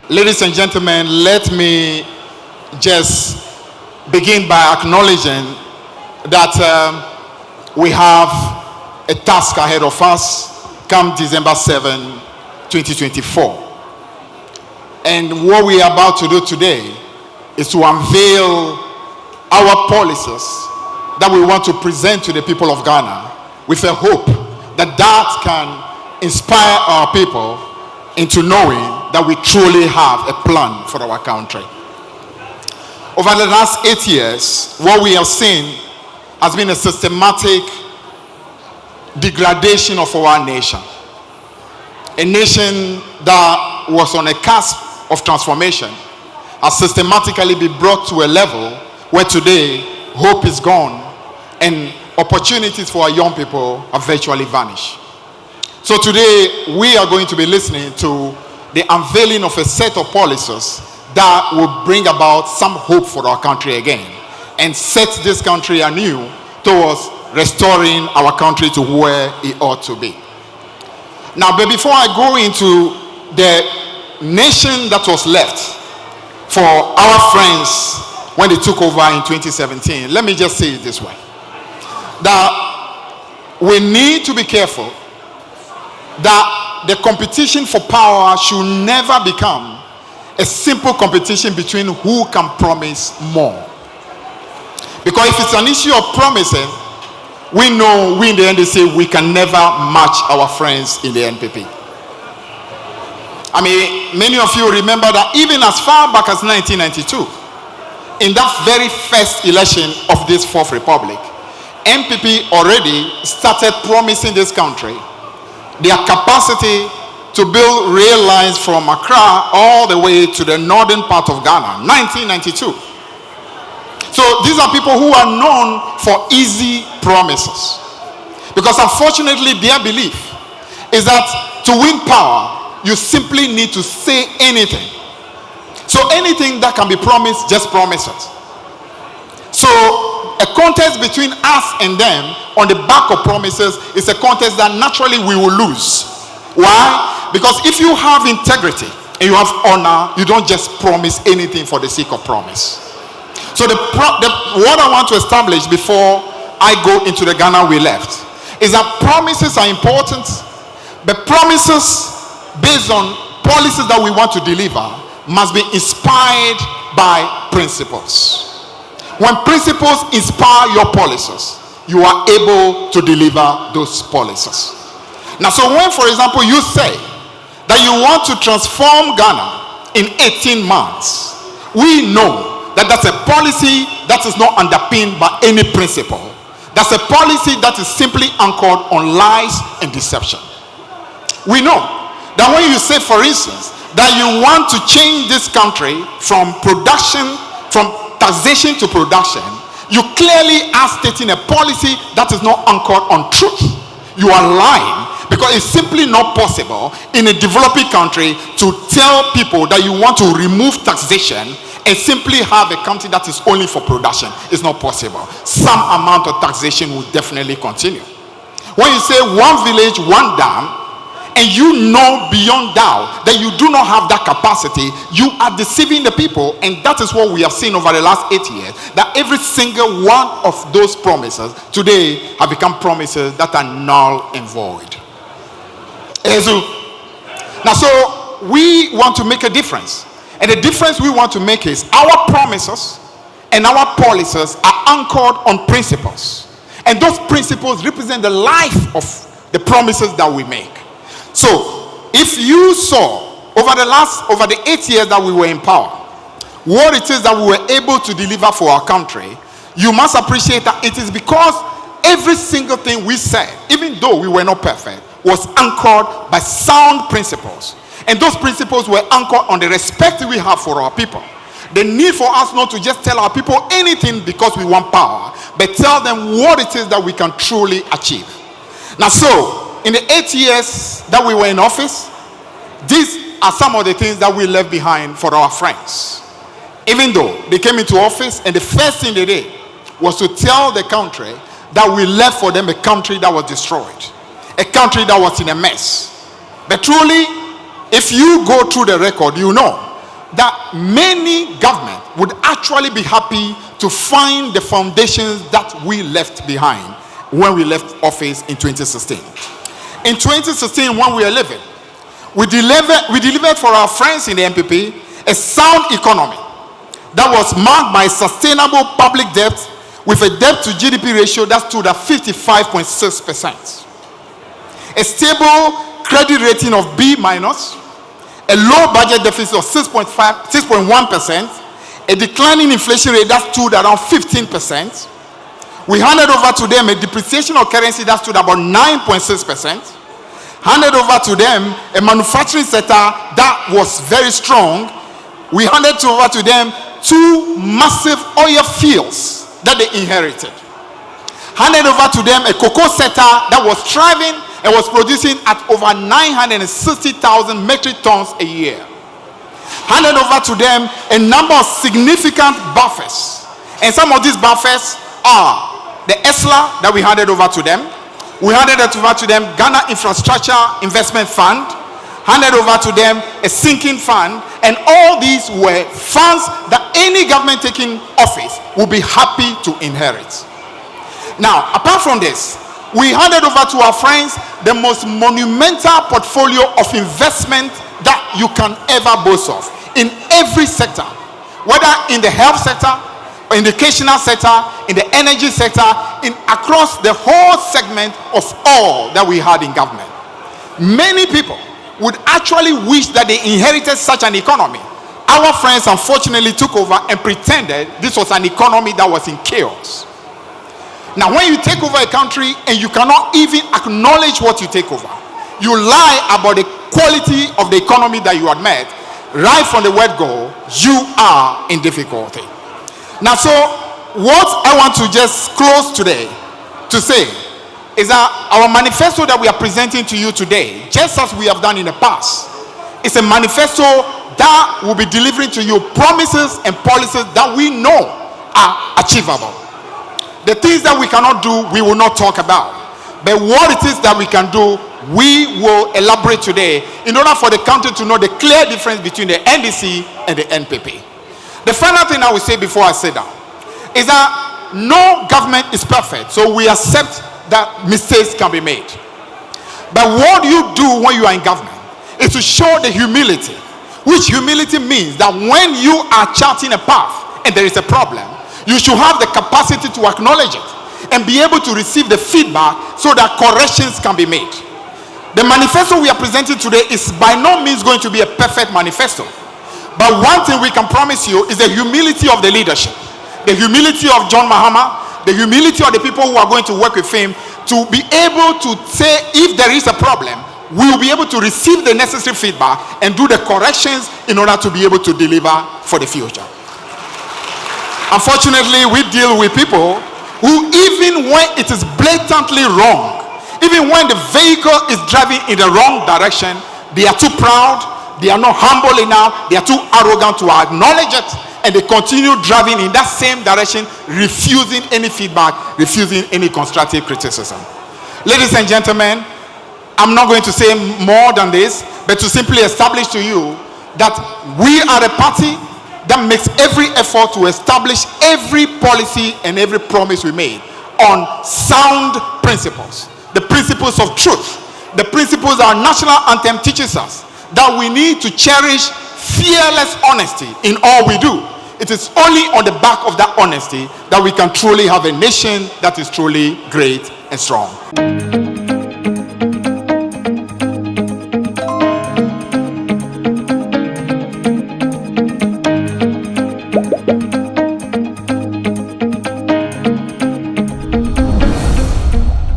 Ladies and gentlemen, let me just begin by acknowledging that we have a task ahead of us come December 7, 2024. And what we are about to do today is to unveil our policies that we want to present to the people of Ghana with a hope that that can inspire our people into knowing that we truly have a plan for our country. Over the last 8 years, what we have seen has been a systematic degradation of our nation. A nation that was on a cusp of transformation has systematically been brought to a level where today hope is gone and opportunities for our young people have virtually vanished. So today we are going to be listening to the unveiling of a set of policies that will bring about some hope for our country again and set this country anew towards restoring our country to where it ought to be. Now, but before I go into the nation that was left for our friends when they took over in 2017, let me just say it this way. That we need to be careful that the competition for power should never become a simple competition between who can promise more. Because if it's an issue of promising, we know we in the NDC we can never match our friends in the NPP. I mean, many of you remember that even as far back as 1992, in that very first election of this Fourth Republic, NPP already started promising this country their capacity to build rail lines from Accra all the way to the northern part of Ghana, 1992. So these are people who are known for easy promises. Because unfortunately their belief is that to win power, you simply need to say anything. So anything that can be promised, just promise it. So a contest between us and them on the back of promises is a contest that naturally we will lose. Why? Because if you have integrity and you have honor, you don't just promise anything for the sake of promise. So what I want to establish before I go into the Ghana we left is that promises are important, but promises based on policies that we want to deliver must be inspired by principles. When principles inspire your policies, you are able to deliver those policies. Now, so when, for example, you say that you want to transform Ghana in 18 months, we know that that's a policy that is not underpinned by any principle. That's a policy that is simply anchored on lies and deception. We know that when you say, for instance, that you want to change this country from taxation to production, you clearly are stating a policy that is not anchored on truth. You are lying, because it's simply not possible in a developing country to tell people that you want to remove taxation and simply have a country that is only for production. It's not possible. Some amount of taxation will definitely continue. When you say one village, one dam, and you know beyond doubt that you do not have that capacity, you are deceiving the people. And that is what we have seen over the last 8 years, that every single one of those promises today have become promises that are null and void. Now, so we want to make a difference. And the difference we want to make is our promises and our policies are anchored on principles. And those principles represent the life of the promises that we make. So, if you saw over the 8 years that we were in power, what it is that we were able to deliver for our country, you must appreciate that it is because every single thing we said, even though we were not perfect, was anchored by sound principles. And those principles were anchored on the respect we have for our people. The need for us not to just tell our people anything because we want power, but tell them what it is that we can truly achieve. Now, so in the 8 years that we were in office, these are some of the things that we left behind for our friends. Even though they came into office and the first thing they did was to tell the country that we left for them a country that was destroyed, a country that was in a mess. But truly, if you go through the record, you know that many government would actually be happy to find the foundations that we left behind when we left office in 2016. In 2016, when we were living, we delivered for our friends in the NPP a sound economy that was marked by sustainable public debt with a debt to GDP ratio that stood at 55.6%. A stable credit rating of B-, a low budget deficit of 6.1%, a declining inflation rate that stood around 15%. We handed over to them a depreciation of currency that stood about 9.6%. Handed over to them a manufacturing sector that was very strong. We handed over to them 2 massive oil fields that they inherited. Handed over to them a cocoa sector that was thriving and was producing at over 960,000 metric tons a year. Handed over to them a number of significant buffers. And some of these buffers are the ESLA that we handed over to them. We handed over to them Ghana Infrastructure Investment Fund, handed over to them a sinking fund, and all these were funds that any government taking office would be happy to inherit. Now, apart from this, we handed over to our friends the most monumental portfolio of investment that you can ever boast of in every sector, whether in the health sector, in the educational sector, in the energy sector, in across the whole segment of all that we had in government. Many people would actually wish that they inherited such an economy. Our friends unfortunately took over and pretended this was an economy that was in chaos. Now, when you take over a country and you cannot even acknowledge what you take over, you lie about the quality of the economy that you had met, right from the word go, you are in difficulty. Now, so what I want to just close today to say is that our manifesto that we are presenting to you today, just as we have done in the past, is a manifesto that will be delivering to you promises and policies that we know are achievable. The things that we cannot do, we will not talk about. But what it is that we can do, we will elaborate today in order for the country to know the clear difference between the NDC and the NPP. The final thing I will say before I sit down is that no government is perfect, so we accept that mistakes can be made. But what you do when you are in government is to show the humility, which humility means that when you are charting a path and there is a problem, you should have the capacity to acknowledge it and be able to receive the feedback so that corrections can be made. The manifesto we are presenting today is by no means going to be a perfect manifesto. But one thing we can promise you is the humility of the leadership, the humility of John Mahama, the humility of the people who are going to work with him to be able to say if there is a problem, we will be able to receive the necessary feedback and do the corrections in order to be able to deliver for the future. Unfortunately, we deal with people who, even when it is blatantly wrong, even when the vehicle is driving in the wrong direction, they are too proud, they are not humble enough, they are too arrogant to acknowledge it, and they continue driving in that same direction, refusing any feedback, refusing any constructive criticism. Ladies and gentlemen, I'm not going to say more than this, but to simply establish to you that we are a party that makes every effort to establish every policy and every promise we made on sound principles, the principles of truth, the principles our national anthem teaches us, that we need to cherish fearless honesty in all we do. It is only on the back of that honesty that we can truly have a nation that is truly great and strong.